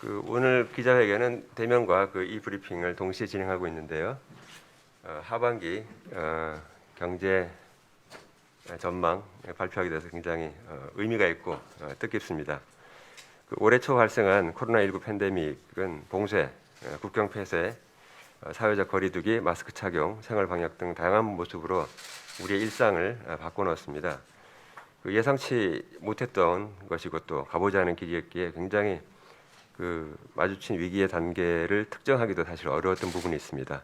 오늘 기자회견은 대면과 이 브리핑을 동시에 진행하고 있는데요. 하반기 경제 전망 발표하게 돼서 굉장히 의미가 있고 뜻깊습니다. 올해 초 발생한 코로나19 팬데믹은 봉쇄, 국경 폐쇄, 사회적 거리두기, 마스크 착용, 생활 방역 등 다양한 모습으로 우리의 일상을 바꿔놓았습니다. 예상치 못했던 것이고 또 가보지 않은 길이었기에 굉장히 마주친 위기의 단계를 특정하기도 사실 어려웠던 부분이 있습니다.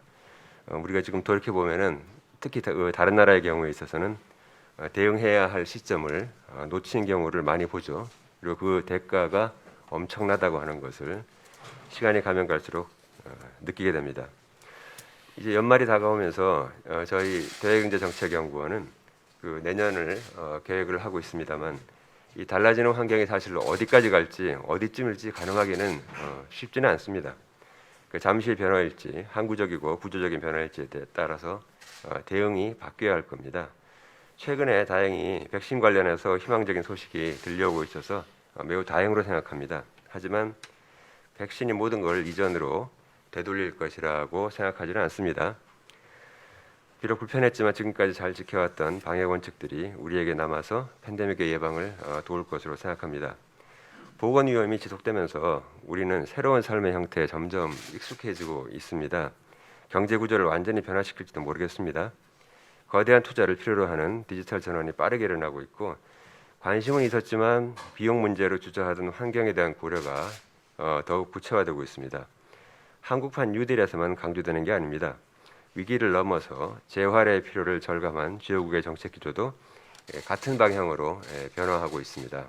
우리가 지금 돌이켜 보면은 특히 다른 나라의 경우에 있어서는 대응해야 할 시점을 놓친 경우를 많이 보죠. 그리고 그 대가가 엄청나다고 하는 것을 시간이 가면 갈수록 느끼게 됩니다. 이제 연말이 다가오면서 저희 대외경제정책연구원은 내년을 계획을 하고 있습니다만 이 달라지는 환경이 사실 어디까지 갈지 어디쯤일지 가늠하기는 쉽지는 않습니다. 잠시의 변화일지 항구적이고 구조적인 변화일지에 따라서 대응이 바뀌어야 할 겁니다. 최근에 다행히 백신 관련해서 희망적인 소식이 들려오고 있어서 매우 다행으로 생각합니다. 하지만 백신이 모든 걸 이전으로 되돌릴 것이라고 생각하지는 않습니다. 비록 불편했지만 지금까지 잘 지켜왔던 방역 원칙들이 우리에게 남아서 팬데믹의 예방을 도울 것으로 생각합니다. 보건 위험이 지속되면서 우리는 새로운 삶의 형태에 점점 익숙해지고 있습니다. 경제 구조를 완전히 변화시킬지도 모르겠습니다. 거대한 투자를 필요로 하는 디지털 전환이 빠르게 일어나고 있고 관심은 있었지만 비용 문제로 주저하던 환경에 대한 고려가 더욱 구체화되고 있습니다. 한국판 뉴딜에서만 강조되는 게 아닙니다. 위기를 넘어서 재활의 필요를 절감한 주요국의 정책 기조도 같은 방향으로 변화하고 있습니다.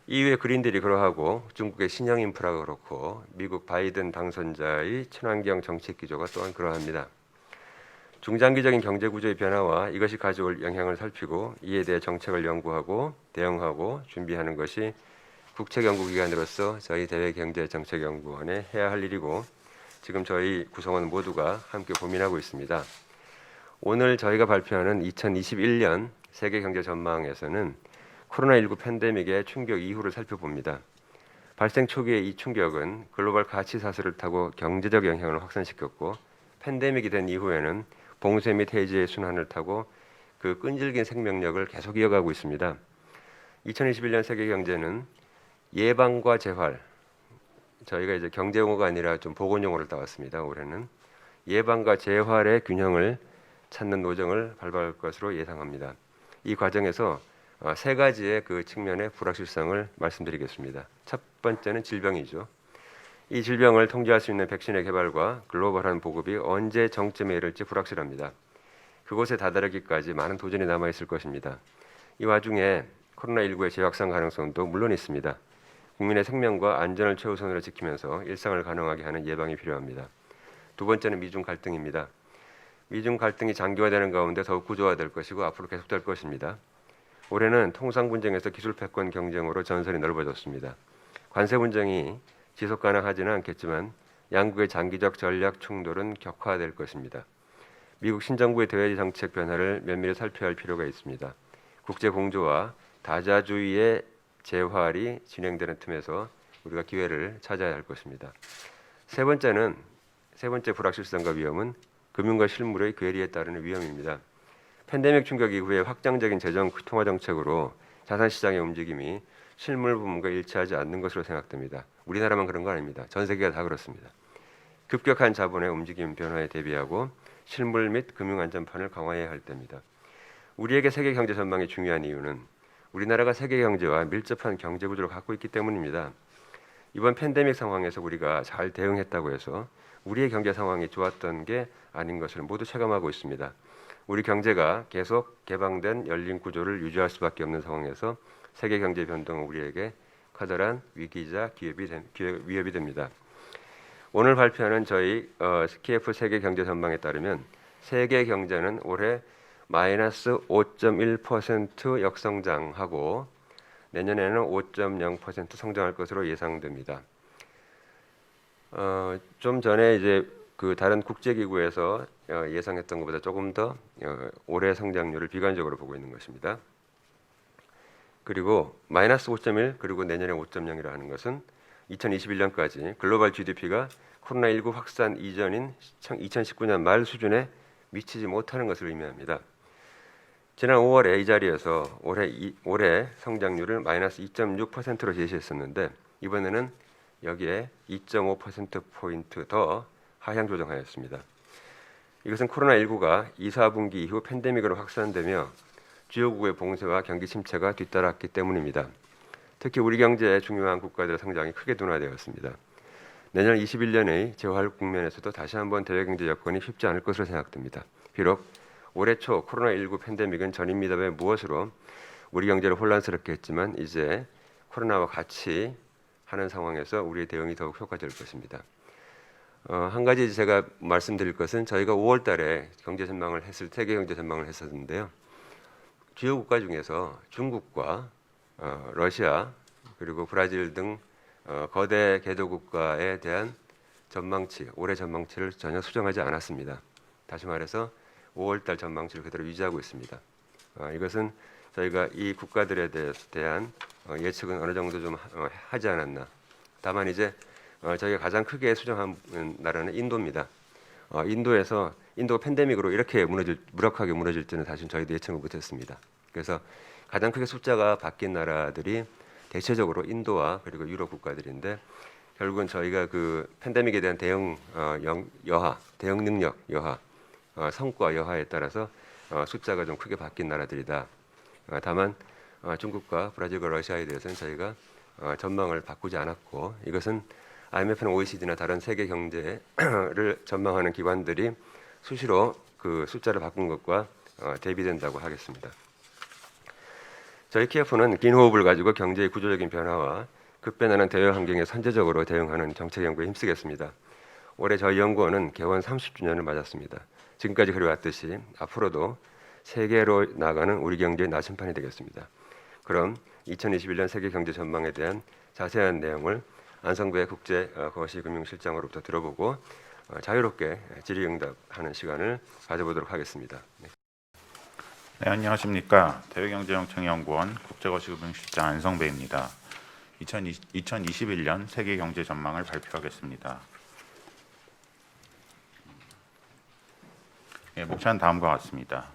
EU의 그린딜이 그러하고 중국의 신형 인프라가 그렇고 미국 바이든 당선자의 친환경 정책 기조가 또한 그러합니다. 중장기적인 경제 구조의 변화와 이것이 가져올 영향을 살피고 이에 대해 정책을 연구하고 대응하고 준비하는 것이 국책연구기관으로서 저희 대외경제정책연구원에 해야 할 일이고 지금 저희 구성원 모두가 함께 고민하고 있습니다. 오늘 저희가 발표하는 2021년 세계경제 전망에서는 코로나19 팬데믹의 충격 이후를 살펴봅니다. 발생 초기의 이 충격은 글로벌 가치 사슬을 타고 경제적 영향을 확산시켰고 팬데믹이 된 이후에는 봉쇄 및 해제의 순환을 타고 그 끈질긴 생명력을 계속 이어가고 있습니다. 2021년 세계경제는 예방과 재활, 저희가 이제 경제 용어가 아니라 좀 보건 용어를 따왔습니다. 올해는 예방과 재활의 균형을 찾는 노정을 밟을 것으로 예상합니다. 이 과정에서 세 가지의 측면의 불확실성을 말씀드리겠습니다. 첫 번째는 질병이죠. 이 질병을 통제할 수 있는 백신의 개발과 글로벌한 보급이 언제 정점에 이를지 불확실합니다. 그곳에 다다르기까지 많은 도전이 남아 있을 것입니다. 이 와중에 코로나19의 재확산 가능성도 물론 있습니다. 국민의 생명과 안전을 최우선으로 지키면서 일상을 가능하게 하는 예방이 필요합니다. 두 번째는 미중 갈등입니다. 미중 갈등이 장기화되는 가운데 더욱 구조화될 것이고 앞으로 계속될 것입니다. 올해는 통상 분쟁에서 기술 패권 경쟁으로 전선이 넓어졌습니다. 관세 분쟁이 지속 가능하지는 않겠지만 양국의 장기적 전략 충돌은 격화될 것입니다. 미국 신정부의 대외 정책 변화를 면밀히 살펴야 할 필요가 있습니다. 국제 공조와 다자주의의 재활이 진행되는 틈에서 우리가 기회를 찾아야 할 것입니다. 세 번째 불확실성과 위험은 금융과 실물의 괴리에 따르는 위험입니다. 팬데믹 충격 이후에 확장적인 재정 통화 정책으로 자산 시장의 움직임이 실물 부분과 일치하지 않는 것으로 생각됩니다. 우리나라만 그런 거 아닙니다. 전 세계가 다 그렇습니다. 급격한 자본의 움직임 변화에 대비하고 실물 및 금융 안전판을 강화해야 할 때입니다. 우리에게 세계 경제 전망이 중요한 이유는 우리나라가 세계 경제와 밀접한 경제 구조를 갖고 있기 때문입니다. 이번 팬데믹 상황에서 우리가 잘 대응했다고 해서 우리의 경제 상황이 좋았던 게 아닌 것을 모두 체감하고 있습니다. 우리 경제가 계속 개방된 열린 구조를 유지할 수밖에 없는 상황에서 세계 경제 변동은 우리에게 커다란 위기이자 위협이 됩니다. 오늘 발표하는 저희 KF 세계 경제 전망에 따르면 세계 경제는 올해 마이너스 5.1% 역성장하고 내년에는 5.0% 성장할 것으로 예상됩니다. 좀 전에 이제 다른 국제기구에서 예상했던 것보다 조금 더 올해 성장률을 비관적으로 보고 있는 것입니다. 그리고 마이너스 5.1 그리고 내년에 5.0이라 하는 것은 2021년까지 글로벌 GDP가 코로나19 확산 이전인 2019년 말 수준에 미치지 못하는 것을 의미합니다. 지난 5월에 이 자리에서 올해 성장률을 마이너스 2.6%로 제시했었는데 이번에는 여기에 2.5%포인트 더 하향 조정하였습니다. 이것은 코로나19가 2, 4분기 이후 팬데믹으로 확산되며 주요국의 봉쇄와 경기 침체가 뒤따랐기 때문입니다. 특히 우리 경제의 중요한 국가들의 성장이 크게 둔화되었습니다. 내년 21년의 재활 국면에서도 다시 한번 대외 경제 여건이 쉽지 않을 것으로 생각됩니다. 비록 올해 초 코로나19 팬데믹은 전임미답의 무엇으로 우리 경제를 혼란스럽게 했지만 이제 코로나와 같이 하는 상황에서 우리의 대응이 더욱 효과적일 것입니다. 한 가지 제가 말씀드릴 것은 저희가 5월 달에 세계 경제 전망을 했었는데요. 주요 국가 중에서 중국과 러시아 그리고 브라질 등 거대 개도 국가에 대한 올해 전망치를 전혀 수정하지 않았습니다. 다시 말해서 5월 달 전망치를 그대로 유지하고 있습니다. 이것은 저희가 이 국가들에 대한 예측은 어느 정도 좀 하지 않았나. 다만 이제 저희가 가장 크게 수정한 나라는 인도입니다. 인도가 팬데믹으로 이렇게 무력하게 무너질지는 사실 저희도 예측을 못했습니다. 그래서 가장 크게 숫자가 바뀐 나라들이 대체적으로 인도와 그리고 유럽 국가들인데 결국은 저희가 그 팬데믹에 대한 대응 능력 여하, 성과 여하에 따라서 숫자가 좀 크게 바뀐 나라들이다. 다만 중국과 브라질과 러시아에 대해서는 저희가 전망을 바꾸지 않았고 이것은 IMF나 OECD나 다른 세계 경제를 전망하는 기관들이 수시로 그 숫자를 바꾼 것과 대비된다고 하겠습니다. 저희 KF는 긴 호흡을 가지고 경제의 구조적인 변화와 급변하는 대외 환경에 선제적으로 대응하는 정책 연구에 힘쓰겠습니다. 올해 저희 연구원은 개원 30주년을 맞았습니다. 지금까지 그래왔듯이 앞으로도 세계로 나가는 우리 경제의 나침판이 되겠습니다. 그럼 2021년 세계 경제 전망에 대한 자세한 내용을 안성배 국제거시금융실장으로부터 들어보고 자유롭게 질의응답하는 시간을 가져보도록 하겠습니다. 네, 안녕하십니까. 대외경제정책연구원 국제거시금융실장 안성배입니다. 2021년 세계 경제 전망을 발표하겠습니다. 네, 목차는 다음과 같습니다.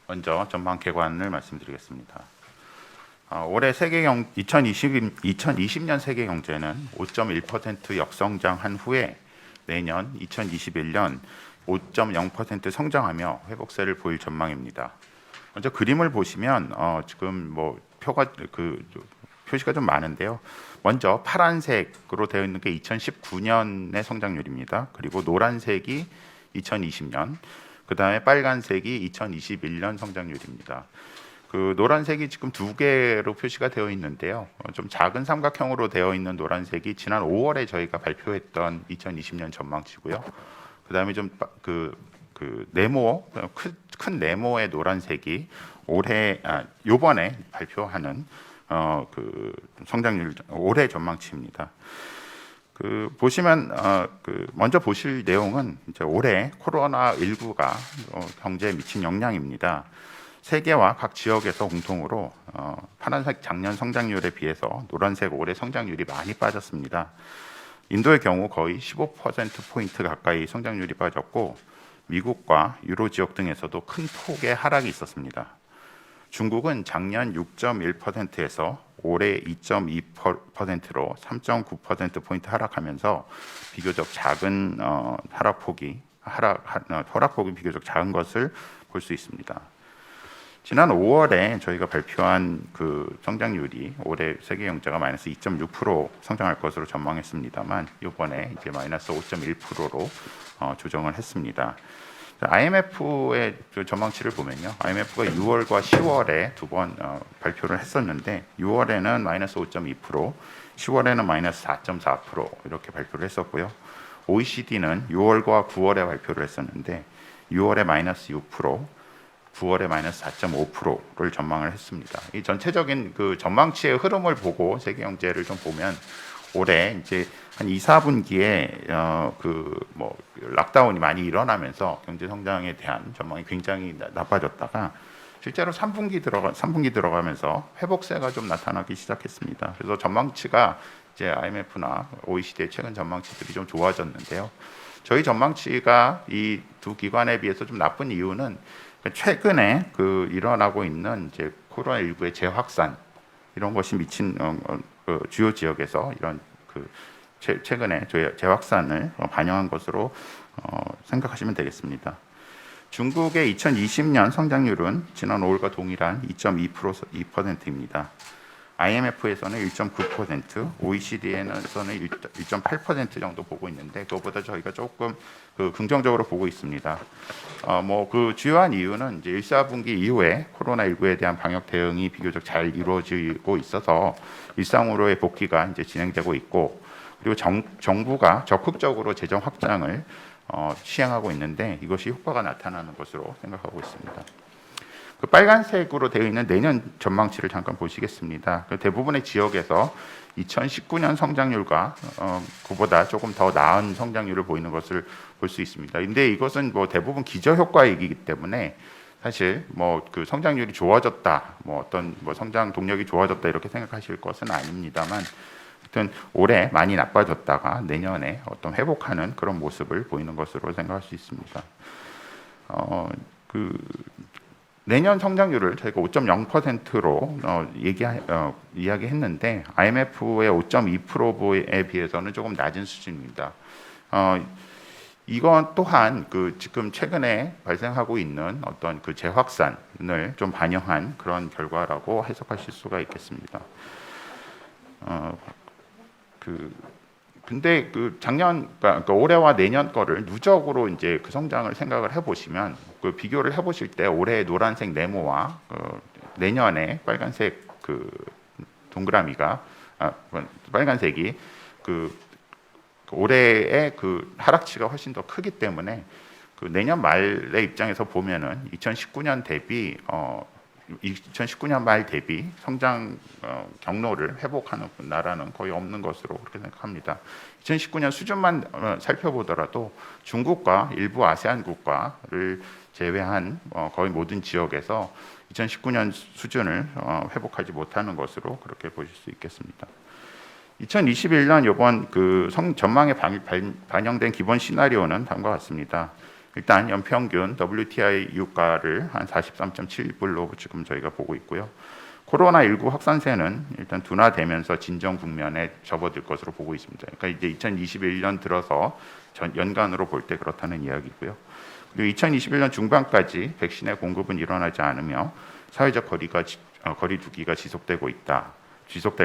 먼저 전망 개관을 말씀드리겠습니다. 올해 2020년 세계 경제는 5.1% 역성장한 후에 내년 2021년 5.0% 성장하며 회복세를 보일 전망입니다. 먼저 그림을 보시면 지금 표시가 좀 많은데요. 먼저 파란색으로 되어 있는 게 2019년의 성장률입니다. 그리고 노란색이 2020년, 그 다음에 빨간색이 2021년 성장률입니다. 그 노란색이 지금 두 개로 표시가 되어 있는데요. 좀 작은 삼각형으로 되어 있는 노란색이 지난 5월에 저희가 발표했던 2020년 전망치고요. 그 다음에 좀 네모, 큰 네모의 노란색이 요번에 발표하는 그 성장률 올해 전망치입니다. 보시면 먼저 보실 내용은 이제 올해 코로나19가 경제에 미친 영향입니다. 세계와 각 지역에서 공통으로 파란색 작년 성장률에 비해서 노란색 올해 성장률이 많이 빠졌습니다. 인도의 경우 거의 15%포인트 가까이 성장률이 빠졌고 미국과 유로 지역 등에서도 큰 폭의 하락이 있었습니다. 중국은 작년 6.1%에서 올해 2.2%로 3.9%포인트 하락하면서 비교적 작은 하락폭이 비교적 작은 것을 볼 수 있습니다. 지난 5월에 저희가 발표한 그 성장률이 올해 세계 경제가 마이너스 2.6% 성장할 것으로 전망했습니다만 이번에 이제 마이너스 5.1%로 조정을 했습니다. IMF의 전망치를 보면요, IMF가 6월과 10월에 두 번 발표를 했었는데 6월에는 마이너스 5.2%, 10월에는 마이너스 4.4% 이렇게 발표를 했었고요. OECD는 6월과 9월에 발표를 했었는데 6월에 마이너스 6%, 9월에 마이너스 4.5%를 전망을 했습니다. 이 전체적인 그 전망치의 흐름을 보고 세계 경제를 좀 보면 올해 이제 한 2, 4분기에 락다운이 많이 일어나면서 경제 성장에 대한 전망이 굉장히 나빠졌다가 실제로 3분기 들어가면서 회복세가 좀 나타나기 시작했습니다. 그래서 전망치가 이제 IMF나 OECD의 최근 전망치들이 좀 좋아졌는데요. 저희 전망치가 이 두 기관에 비해서 좀 나쁜 이유는 최근에 그 일어나고 있는 이제 코로나19의 재확산 이런 것이 미친 그 주요 지역에서 이런 그 최근에 재확산을 반영한 것으로 생각하시면 되겠습니다. 중국의 2020년 성장률은 지난 5월과 동일한 2.2%입니다. IMF에서는 1.9%, OECD에서는 1.8% 정도 보고 있는데 그것보다 저희가 조금 긍정적으로 보고 있습니다. 뭐 그 주요한 이유는 이제 1, 4분기 이후에 코로나19에 대한 방역 대응이 비교적 잘 이루어지고 있어서 일상으로의 복귀가 이제 진행되고 있고 그리고 정부가 적극적으로 재정 확장을 시행하고 있는데 이것이 효과가 나타나는 것으로 생각하고 있습니다. 그 빨간색으로 되어 있는 내년 전망치를 잠깐 보시겠습니다. 대부분의 지역에서 2019년 성장률과 그보다 조금 더 나은 성장률을 보이는 것을 볼 수 있습니다. 근데 이것은 뭐 대부분 기저 효과이기 때문에 사실 뭐 그 성장률이 좋아졌다, 뭐 어떤 뭐 성장 동력이 좋아졌다 이렇게 생각하실 것은 아닙니다만, 하여튼 올해 많이 나빠졌다가 내년에 어떤 회복하는 그런 모습을 보이는 것으로 생각할 수 있습니다. 내년 성장률을 저희가 5.0%로 이야기했는데 IMF의 5.2%에 비해서는 조금 낮은 수준입니다. 이건 또한 그 지금 최근에 발생하고 있는 어떤 그 재확산을 좀 반영한 그런 결과라고 해석하실 수가 있겠습니다. 근데 그 작년, 그러니까 올해와 내년 거를 누적으로 이제 그 성장을 생각을 해보시면 그 비교를 해보실 때 올해의 노란색 네모와 내년에 빨간색 그 동그라미가 빨간색이 그 올해의 그 하락치가 훨씬 더 크기 때문에 그 내년 말의 입장에서 보면은 2019년 대비 2019년 말 대비 성장 경로를 회복하는 나라는 거의 없는 것으로 그렇게 생각합니다. 2019년 수준만 살펴보더라도 중국과 일부 아세안 국가를 제외한 거의 모든 지역에서 2019년 수준을 회복하지 못하는 것으로 그렇게 보실 수 있겠습니다. 2021년 이번 그 전망에 반영된 기본 시나리오는 다음과 같습니다. 일단 연평균 WTI 유가를 한 43.7불로 지금 저희가 보고 있고요. 코로나19 확산세는 일단 둔화되면서 진정 국면에 접어들 것으로 보고 있습니다. 그러니까 이제 2021년 들어서 연간으로 볼 때 그렇다는 이야기고요. 그리고 2021년 중반까지 백신의 공급은 일어나지 않으며 사회적 거리 두기가 지속될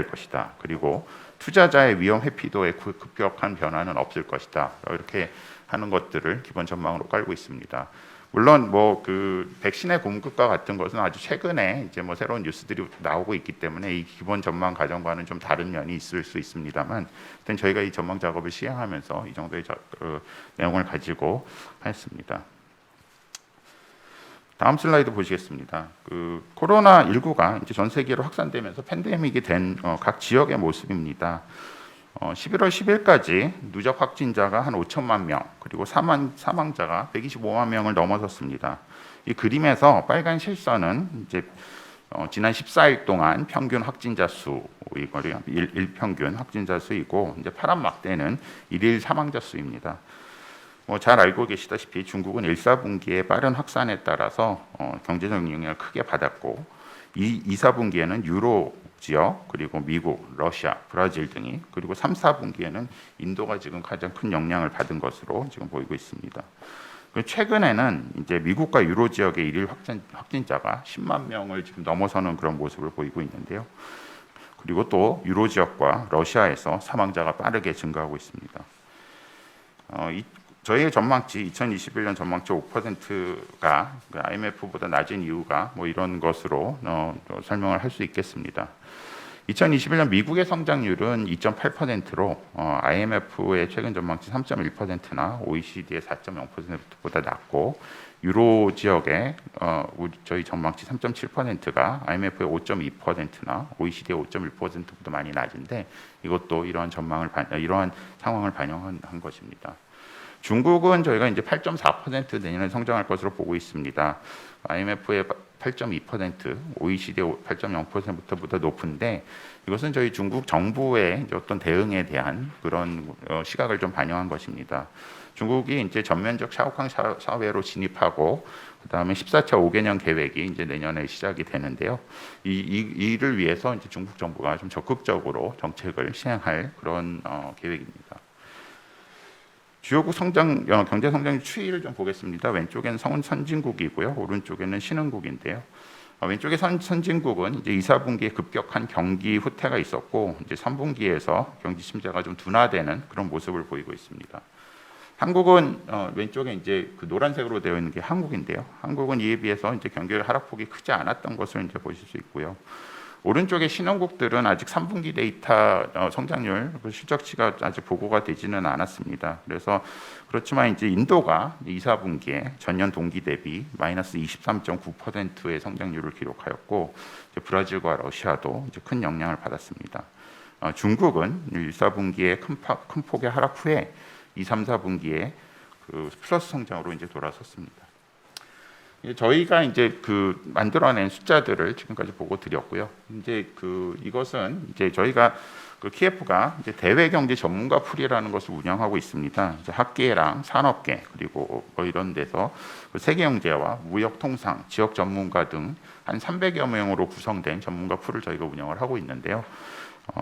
것이다. 그리고 투자자의 위험 회피도에 급격한 변화는 없을 것이다. 이렇게 하는 것들을 기본 전망으로 깔고 있습니다. 물론 뭐 그 백신의 공급과 같은 것은 아주 최근에 이제 뭐 새로운 뉴스들이 나오고 있기 때문에 이 기본 전망 가정과는 좀 다른 면이 있을 수 있습니다만, 일단 저희가 이 전망 작업을 시행하면서 이 정도의 내용을 가지고 했습니다. 다음 슬라이드 보시겠습니다. 그 코로나19가 이제 전 세계로 확산되면서 팬데믹이 된 각 지역의 모습입니다. 11월 10일까지 누적 확진자가 한 5천만 명, 그리고 사망자가 125만 명을 넘어섰습니다. 이 그림에서 빨간 실선은 이제 지난 14일 동안 평균 확진자 수이고요. 일평균 확진자 수이고, 이제 파란 막대는 일일 사망자 수입니다. 잘 알고 계시다시피 중국은 1, 4분기의 빠른 확산에 따라서 경제적 영향을 크게 받았고, 2, 4분기에는 유로 지역, 그리고 미국, 러시아, 브라질 등이, 그리고 3, 4분기에는 인도가 지금 가장 큰 영향을 받은 것으로 지금 보이고 있습니다. 최근에는 이제 미국과 유로 지역의 일일 확진자가 10만 명을 지금 넘어서는 그런 모습을 보이고 있는데요. 그리고 또 유로 지역과 러시아에서 사망자가 빠르게 증가하고 있습니다. 저희의 전망치 2021년 전망치 5%가 IMF보다 낮은 이유가 뭐 이런 것으로 설명을 할 수 있겠습니다. 2021년 미국의 성장률은 2.8%로 IMF의 최근 전망치 3.1%나 OECD의 4.0%보다 낮고, 유로 지역의 저희 전망치 3.7%가 IMF의 5.2%나 OECD의 5.1%보다 많이 낮은데, 이것도 이러한 상황을 반영한 것입니다. 중국은 저희가 이제 8.4% 내년에 성장할 것으로 보고 있습니다. IMF의 8.2%, OECD 8.0%보다 높은데 이것은 저희 중국 정부의 어떤 대응에 대한 그런 시각을 좀 반영한 것입니다. 중국이 이제 전면적 샤오캉 사회로 진입하고 그다음에 14차 5개년 계획이 이제 내년에 시작이 되는데요. 이를 위해서 이제 중국 정부가 좀 적극적으로 정책을 시행할 그런 계획입니다. 주요국 경제 성장 추이를 좀 보겠습니다. 왼쪽에는 선진국이고요, 오른쪽에는 신흥국인데요. 왼쪽에 선진국은 이제 2, 4분기에 급격한 경기 후퇴가 있었고 이제 3분기에서 경기 침체가 좀 둔화되는 그런 모습을 보이고 있습니다. 한국은 왼쪽에 이제 그 노란색으로 되어 있는 게 한국인데요. 한국은 이에 비해서 이제 경기 하락폭이 크지 않았던 것을 이제 보실 수 있고요. 오른쪽에 신흥국들은 아직 3분기 데이터 성장률 실적치가 아직 보고가 되지는 않았습니다. 그래서 그렇지만 이제 인도가 2, 4분기에 전년 동기 대비 마이너스 23.9%의 성장률을 기록하였고 이제 브라질과 러시아도 이제 큰 영향을 받았습니다. 중국은 1, 4분기에 큰 폭의 하락 후에 2, 3, 4분기에 그 플러스 성장으로 이제 돌아섰습니다. 저희가 이제 그 만들어낸 숫자들을 지금까지 보고 드렸고요. 이제 이것은 이제 저희가 KF가 이제 대외 경제 전문가 풀이라는 것을 운영하고 있습니다. 이제 학계랑 산업계 그리고 뭐 이런 데서 세계 경제와 무역 통상, 지역 전문가 등 한 300여 명으로 구성된 전문가 풀을 저희가 운영을 하고 있는데요.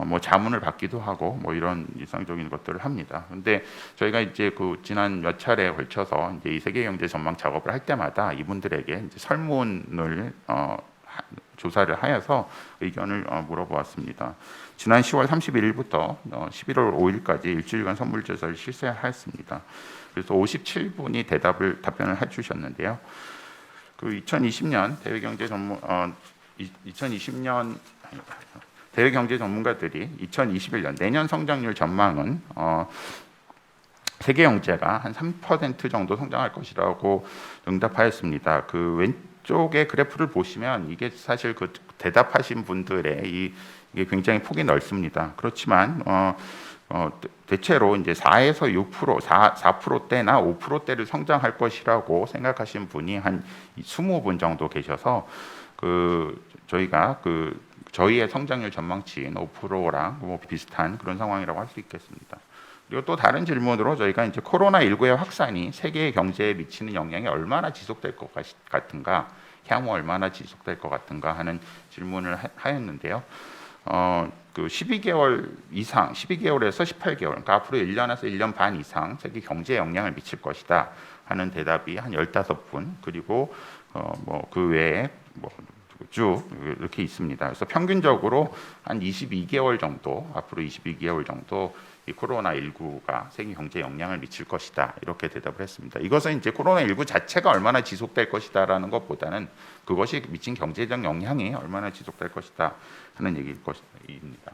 뭐 자문을 받기도 하고 뭐 이런 일상적인 것들을 합니다. 근데 저희가 이제 지난 몇 차례에 걸쳐서 이제 이 세계 경제 전망 작업을 할 때마다 이분들에게 이제 설문을 조사를 하여서 의견을 물어보았습니다. 지난 10월 31일부터 11월 5일까지 일주일간 선물 조사를 실시하였습니다. 그래서 57분이 답변을 해주셨는데요. 2020년 대외 경제 전문가들이 2021년 내년 성장률 전망은 세계 경제가 한 3% 정도 성장할 것이라고 응답하였습니다. 왼쪽의 그래프를 보시면 이게 사실 대답하신 분들의 이게 굉장히 폭이 넓습니다. 그렇지만 대체로 이제 4에서 6%, 4%대나 5%대를 성장할 것이라고 생각하신 분이 한 20분 정도 계셔서 저희가 저희의 성장률 전망치인 5%랑 뭐 비슷한 그런 상황이라고 할 수 있겠습니다. 그리고 또 다른 질문으로 저희가 이제 코로나19의 확산이 세계의 경제에 미치는 영향이 얼마나 지속될 것 같은가, 향후 얼마나 지속될 것 같은가 하는 질문을 하였는데요. 12개월 이상, 12개월에서 18개월, 그러니까 앞으로 1년에서 1년 반 이상 세계 경제에 영향을 미칠 것이다 하는 대답이 한 15분, 그리고 그 외에 쭉 이렇게 있습니다. 그래서 평균적으로 한 22개월 정도, 앞으로 22개월 정도 이 코로나19가 세계 경제에 영향을 미칠 것이다 이렇게 대답을 했습니다. 이것은 이제 코로나19 자체가 얼마나 지속될 것이다라는 것보다는 그것이 미친 경제적 영향이 얼마나 지속될 것이다 하는 얘기일 것입니다.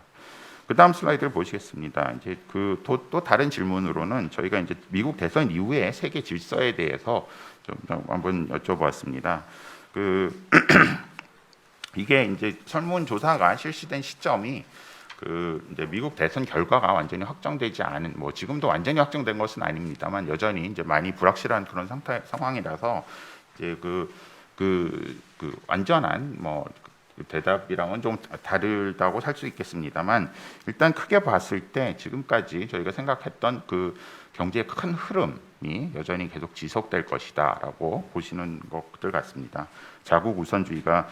그 다음 슬라이드를 보시겠습니다. 이제 또 다른 질문으로는 저희가 이제 미국 대선 이후에 세계 질서에 대해서 좀 한번 여쭤보았습니다. 이게 이제 설문조사가 실시된 시점이 이제 미국 대선 결과가 완전히 확정되지 않은, 뭐 지금도 완전히 확정된 것은 아닙니다만 여전히 이제 많이 불확실한 그런 상황이라서 이제 완전한 뭐 대답이랑은 좀 다르다고 할 수 있겠습니다만 일단 크게 봤을 때 지금까지 저희가 생각했던 경제의 큰 흐름이 여전히 계속 지속될 것이다라고 보시는 것들 같습니다. 자국 우선주의가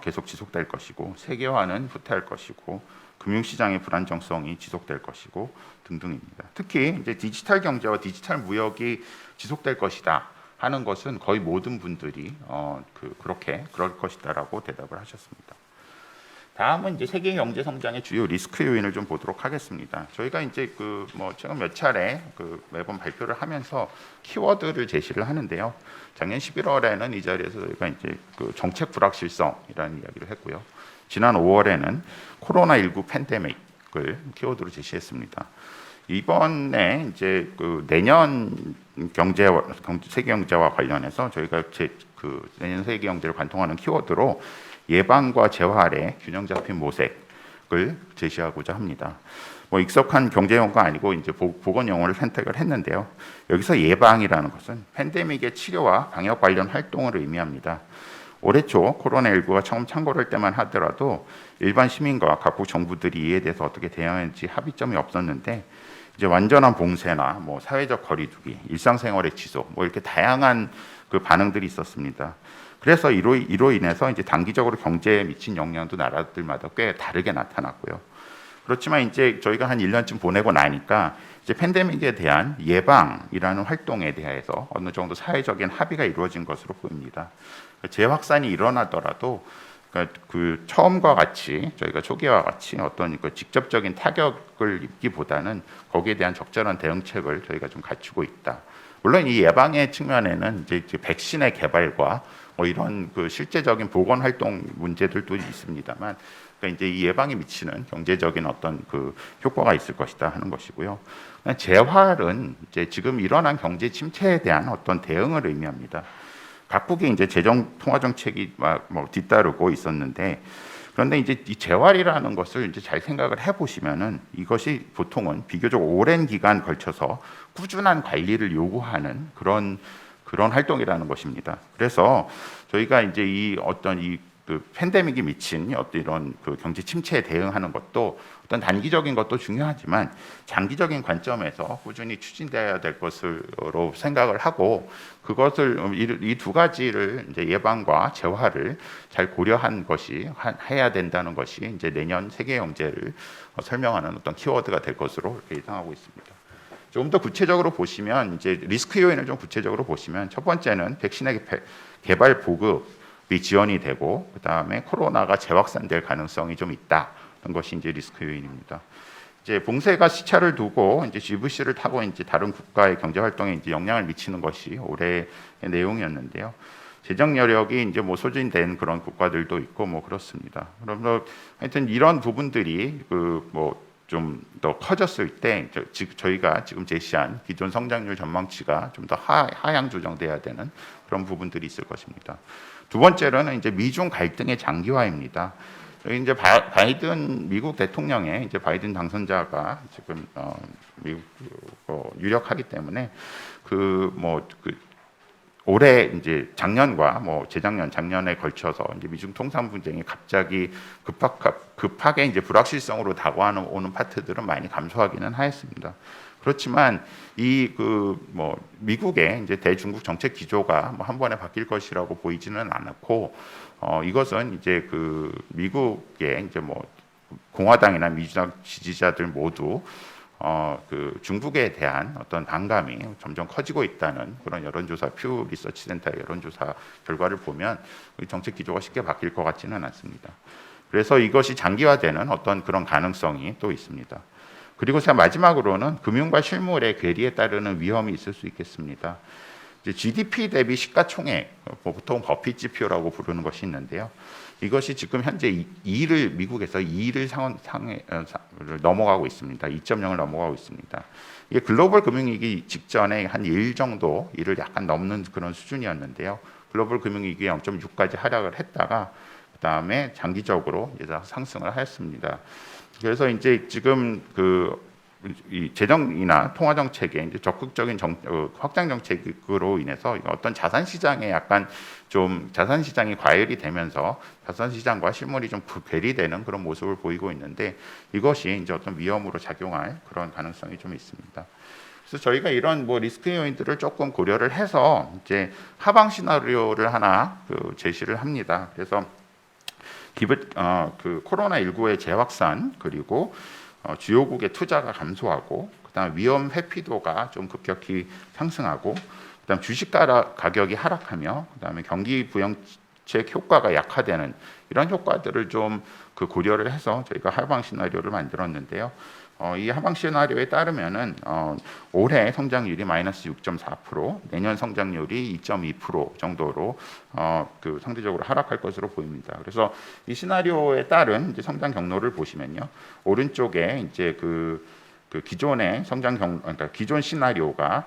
계속 지속될 것이고 세계화는 후퇴할 것이고 금융시장의 불안정성이 지속될 것이고 등등입니다. 특히 이제 디지털 경제와 디지털 무역이 지속될 것이다 하는 것은 거의 모든 분들이 그럴 것이다라고 대답을 하셨습니다. 다음은 이제 세계 경제 성장의 주요 리스크 요인을 좀 보도록 하겠습니다. 저희가 이제 최근 몇 차례 매번 발표를 하면서 키워드를 제시를 하는데요. 작년 11월에는 이 자리에서 저희가 이제 정책 불확실성이라는 이야기를 했고요. 지난 5월에는 코로나19 팬데믹을 키워드로 제시했습니다. 이번에 이제 내년 세계 경제와 관련해서 저희가 내년 세계 경제를 관통하는 키워드로 예방과 재활의 균형 잡힌 모색을 제시하고자 합니다. 뭐 익숙한 경제 용어가 아니고 이제 보건 용어를 선택을 했는데요. 여기서 예방이라는 것은 팬데믹의 치료와 방역 관련 활동을 의미합니다. 올해 초 코로나19가 처음 창궐할 때만 하더라도 일반 시민과 각국 정부들이 이에 대해서 어떻게 대응할지 합의점이 없었는데 이제 완전한 봉쇄나 뭐 사회적 거리두기, 일상생활의 지속, 뭐 이렇게 다양한 그 반응들이 있었습니다. 그래서 이로 인해서 이제 단기적으로 경제에 미친 영향도 나라들마다 꽤 다르게 나타났고요. 그렇지만 이제 저희가 한 1년쯤 보내고 나니까 이제 팬데믹에 대한 예방이라는 활동에 대해서 어느 정도 사회적인 합의가 이루어진 것으로 보입니다. 재확산이 일어나더라도 그러니까 그 처음과 같이 저희가 초기와 같이 어떤 그 직접적인 타격을 입기보다는 거기에 대한 적절한 대응책을 저희가 좀 갖추고 있다. 물론 이 예방의 측면에는 이제 백신의 개발과 뭐 이런 그 실제적인 보건 활동 문제들도 있습니다만, 그러니까 이제 이 예방에 미치는 경제적인 어떤 그 효과가 있을 것이다 하는 것이고요. 재활은 이제 지금 일어난 경제 침체에 대한 어떤 대응을 의미합니다. 각국의 이제 재정 통화 정책이 뭐 뒤따르고 있었는데, 그런데 이제 이 재활이라는 것을 이제 잘 생각을 해보시면은 이것이 보통은 비교적 오랜 기간 걸쳐서 꾸준한 관리를 요구하는 그런 활동이라는 것입니다. 그래서 저희가 이제 이 어떤 그 팬데믹이 미친 어떤 이런 그 경제 침체에 대응하는 것도 어떤 단기적인 것도 중요하지만 장기적인 관점에서 꾸준히 추진되어야 될 것으로 생각을 하고, 그것을 이 두 가지를 이제 예방과 재활을 잘 고려한 것이 해야 된다는 것이 이제 내년 세계 경제를 설명하는 어떤 키워드가 될 것으로 이렇게 예상하고 있습니다. 조금 더 구체적으로 보시면 이제 리스크 요인을 좀 구체적으로 보시면, 첫 번째는 백신의 개발 보급이 지연이 되고, 그 다음에 코로나가 재확산될 가능성이 좀 있다는 것이 이제 리스크 요인입니다. 이제 봉쇄가 시차를 두고 이제 GVC를 타고 이제 다른 국가의 경제 활동에 이제 영향을 미치는 것이 올해의 내용이었는데요. 재정 여력이 이제 뭐 소진된 그런 국가들도 있고 뭐 그렇습니다. 그러면 하여튼 이런 부분들이 그 뭐 좀 더 커졌을 때 저희가 지금 제시한 기존 성장률 전망치가 좀 더 하향 조정돼야 되는 그런 부분들이 있을 것입니다. 두 번째로는 이제 미중 갈등의 장기화입니다. 여기 이제 바이든 미국 대통령의 이제 바이든 당선자가 지금 미국 유력하기 때문에 올해 이제 작년과 뭐 작년에 걸쳐서 이제 미중 통상 분쟁이 갑자기 급하게 이제 불확실성으로 다가오는 파트들은 많이 감소하기는 하였습니다. 그렇지만 이 미국의 이제 대중국 정책 기조가 뭐 한 번에 바뀔 것이라고 보이지는 않았고, 이것은 이제 그 미국의 이제 뭐 공화당이나 민주당 지지자들 모두 그 중국에 대한 어떤 반감이 점점 커지고 있다는 그런 여론조사, 퓨 리서치 센터의 여론조사 결과를 보면 정책 기조가 쉽게 바뀔 것 같지는 않습니다. 그래서 이것이 장기화되는 어떤 그런 가능성이 또 있습니다. 그리고 마지막으로는 금융과 실물의 괴리에 따르는 위험이 있을 수 있겠습니다. 이제 GDP 대비 시가총액, 보통 버핏 지표라고 부르는 것이 있는데요. 이것이 지금 현재 미국에서 2를 넘어가고 있습니다. 2.0을 넘어가고 있습니다. 이게 글로벌 금융위기 직전에 한 1 정도, 1을 약간 넘는 그런 수준이었는데요. 글로벌 금융위기 0.6까지 하락을 했다가 그 다음에 장기적으로 이제 상승을 하였습니다. 그래서 이제 지금 이 재정이나 통화 정책의 이제 적극적인 확장 정책으로 인해서 어떤 자산 시장에 약간 좀 자산 시장이 과열이 되면서 자산 시장과 실물이 좀 괴리되는 그런 모습을 보이고 있는데, 이것이 이제 어떤 위험으로 작용할 그런 가능성이 좀 있습니다. 그래서 저희가 이런 뭐 리스크 요인들을 조금 고려를 해서 이제 하방 시나리오를 하나 제시를 합니다. 그래서 코로나19의 재확산, 그리고 주요국의 투자가 감소하고, 그다음 위험 회피도가 좀 급격히 상승하고, 그다음 주식 가격이 하락하며, 그다음에 경기 부양책 효과가 약화되는 이런 효과들을 좀 고려를 해서 저희가 하방 시나리오를 만들었는데요. 이 하방 시나리오에 따르면은 올해 성장률이 마이너스 6.4%, 내년 성장률이 2.2% 정도로 상대적으로 하락할 것으로 보입니다. 그래서 이 시나리오에 따른 이제 성장 경로를 보시면요, 오른쪽에 이제 기존의 그러니까 기존 시나리오가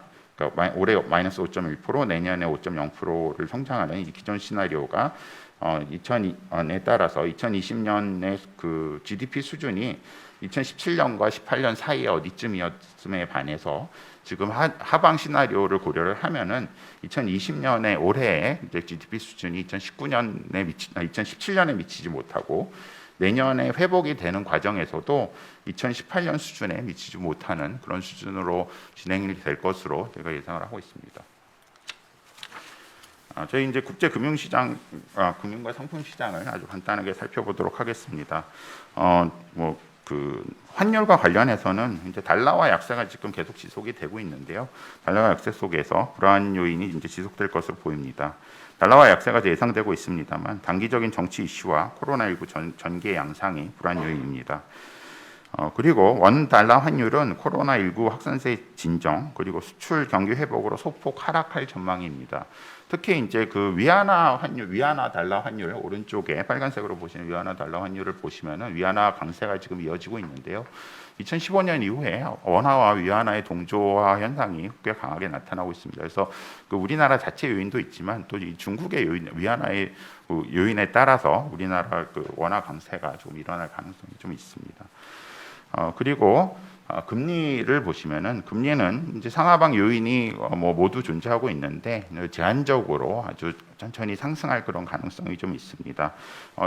올해 마이너스 5.1%, 내년에 5.0%를 성장하는 이 기존 시나리오가 2000년에 따라서 2020년의 그 GDP 수준이 2017년과 18년 사이에 어디쯤이었음에 반해서 지금 하방 시나리오를 고려를 하면은 2020년에 올해의 이제 GDP 수준이 2017년에 미치지 못하고 내년에 회복이 되는 과정에서도 2018년 수준에 미치지 못하는 그런 수준으로 진행이 될 것으로 제가 예상을 하고 있습니다. 저희 이제 국제 금융시장, 금융과 상품 시장을 아주 간단하게 살펴보도록 하겠습니다. 그 환율과 관련해서는 이제 달러와 약세가 지금 계속 지속이 되고 있는데요. 달러와 약세 속에서 불안 요인이 이제 지속될 것으로 보입니다. 달러와 약세가 예상되고 있습니다만 단기적인 정치 이슈와 코로나19 전개 양상이 불안 요인입니다. 그리고 원 달러 환율은 코로나19 확산세 진정 그리고 수출 경기 회복으로 소폭 하락할 전망입니다. 특히 이제 그 위안화 환율, 위안화 달러 환율 오른쪽에 빨간색으로 보시는 위안화 달러 환율을 보시면은 위안화 강세가 지금 이어지고 있는데요. 2015년 이후에 원화와 위안화의 동조화 현상이 꽤 강하게 나타나고 있습니다. 그래서 그 우리나라 자체 요인도 있지만 또 이 중국의 요인, 위안화의 요인에 따라서 우리나라 그 원화 강세가 좀 일어날 가능성이 좀 있습니다. 그리고 금리를 보시면은 금리는 이제 상하방 요인이 모두 존재하고 있는데 제한적으로 아주 천천히 상승할 그런 가능성이 좀 있습니다.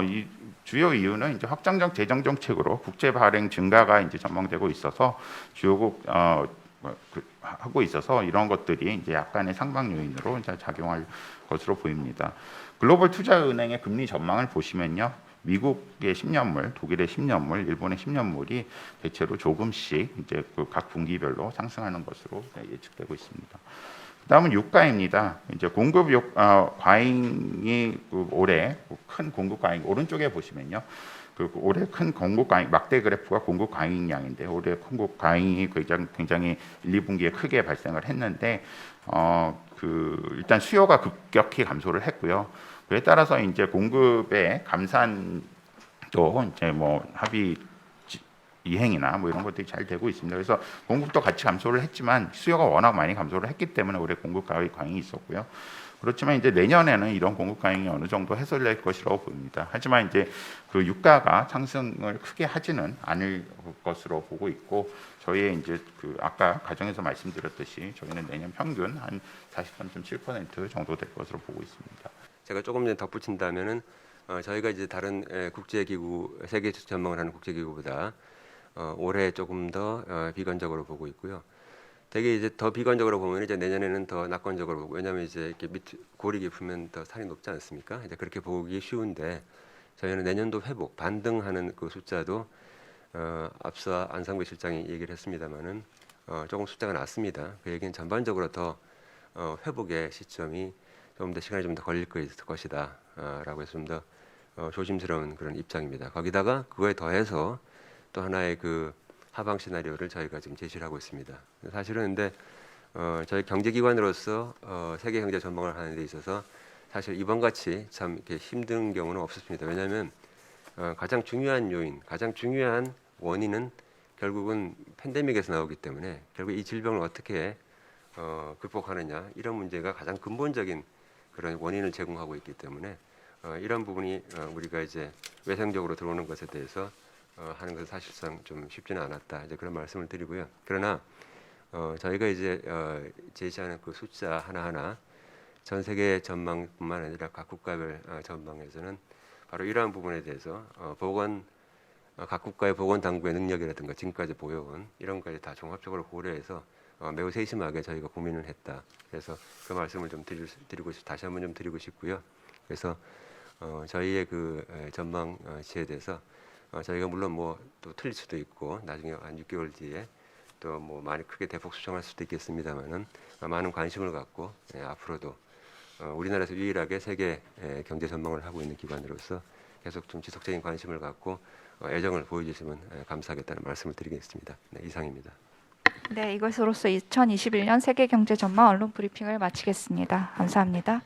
이 주요 이유는 이제 확장적 재정 정책으로 국채 발행 증가가 이제 전망되고 있어서 주요국 하고 있어서 이런 것들이 이제 약간의 상방 요인으로 이제 작용할 것으로 보입니다. 글로벌 투자은행의 금리 전망을 보시면요. 미국의 10년물, 독일의 10년물, 일본의 10년물이 대체로 조금씩 이제 그 각 분기별로 상승하는 것으로 예측되고 있습니다. 다음은 유가입니다. 이제 공급 과잉이 올해 큰 공급 과잉 오른쪽에 보시면요. 그 올해 큰 공급 과잉 막대 그래프가 공급 과잉량인데 올해 공급 과잉이 굉장히 1, 2분기에 크게 발생을 했는데 일단 수요가 급격히 감소를 했고요. 그에 따라서 이제 공급의 감산도 이제 뭐 합의 이행이나 뭐 이런 것들이 잘 되고 있습니다. 그래서 공급도 같이 감소를 했지만 수요가 워낙 많이 감소를 했기 때문에 올해 공급 과잉이 있었고요. 그렇지만 이제 내년에는 이런 공급 과잉이 어느 정도 해소될 것이라고 보입니다. 하지만 이제 그 유가가 상승을 크게 하지는 않을 것으로 보고 있고 저희의 이제 그 아까 가정에서 말씀드렸듯이 저희는 내년 평균 한 43.7% 정도 될 것으로 보고 있습니다. 제가 조금 전에 덧붙인다면은 저희가 이제 다른 국제기구, 세계 전망을 하는 국제기구보다 올해 조금 더 비관적으로 보고 있고요. 되게 이제 더 비관적으로 보면 이제 내년에는 더 낙관적으로 보고 왜냐하면 이제 이렇게 골이 깊으면 더 산이 높지 않습니까? 이제 그렇게 보기 쉬운데 저희는 내년도 회복 반등하는 그 숫자도 앞서 안상배 실장이 얘기를 했습니다만은 조금 숫자가 낮습니다. 그 얘기는 전반적으로 더 회복의 시점이 좀 더 시간이 좀 더 걸릴 것이다 라고 해서 좀 더 조심스러운 그런 입장입니다. 거기다가 그거에 더해서 또 하나의 그 하방 시나리오를 저희가 지금 제시를 하고 있습니다. 사실은 근데 저희 경제기관으로서 세계 경제 전망을 하는 데 있어서 사실 이번 같이 참 이렇게 힘든 경우는 없었습니다. 왜냐하면 가장 중요한 요인, 가장 중요한 원인은 결국은 팬데믹에서 나오기 때문에 결국 이 질병을 어떻게 극복하느냐 이런 문제가 가장 근본적인 그런 원인을 제공하고 있기 때문에 이런 부분이 우리가 이제 외생적으로 들어오는 것에 대해서 하는 것은 사실상 좀 쉽지는 않았다. 이제 그런 말씀을 드리고요. 그러나 저희가 이제 제시하는 그 숫자 하나하나 전 세계 전망뿐만 아니라 각 국가별 전망에서는 바로 이러한 부분에 대해서 각 국가의 보건 당국의 능력이라든가 지금까지 보여온 이런 것까지 다 종합적으로 고려해서 매우 세심하게 저희가 고민을 했다. 그래서 그 말씀을 좀 다시 한번 좀 드리고 싶고요. 그래서 저희의 그 전망치에 대해서 저희가 물론 뭐 또 틀릴 수도 있고 나중에 한 6개월 뒤에 또 뭐 많이 크게 대폭 수정할 수도 있겠습니다만은 많은 관심을 갖고 앞으로도 우리나라에서 유일하게 세계 경제 전망을 하고 있는 기관으로서 계속 좀 지속적인 관심을 갖고 애정을 보여주시면 감사하겠다는 말씀을 드리겠습니다. 네, 이상입니다. 네, 이것으로서 2021년 세계경제전망 언론 브리핑을 마치겠습니다. 감사합니다.